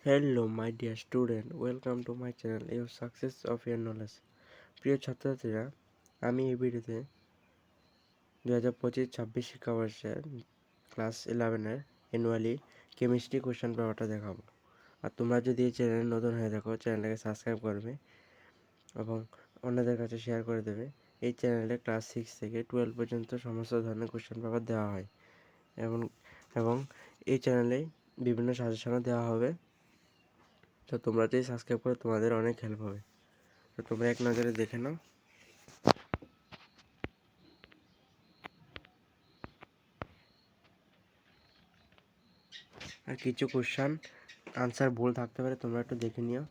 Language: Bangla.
Hello, my dear student. Welcome to my channel, Your Success of Your Knowledge. প্রিয় ছাত্রছাত্রীরা, আমি এই ভিডিওতে 2025-26 শিক্ষাবর্ষের ক্লাস 11-এর অ্যানুয়ালি কেমিস্ট্রি কোশ্চেন পেপারটা দেখাবো। আর তোমরা যদি এই চ্যানেলে নতুন হয়ে থাকো, চ্যানেলটাকে সাবস্ক্রাইব করবে এবং অন্যদের কাছে শেয়ার করে দেবে। এই চ্যানেলে ক্লাস 6 থেকে 12 পর্যন্ত সমস্ত ধরনের কোশ্চেন পেপার দেওয়া হয় এবং এই চ্যানেলে বিভিন্ন সাজেশনও দেওয়া হবে। তো তোমরা যদি সাবস্ক্রাইব করো তোমাদের অনেক হেল্প হবে। তো তোমরা এক নজরে দেখে নাও। আর কিছু কোশ্চেন আনসার ভুল থাকতে পারে, তোমরা একটু দেখে নিও।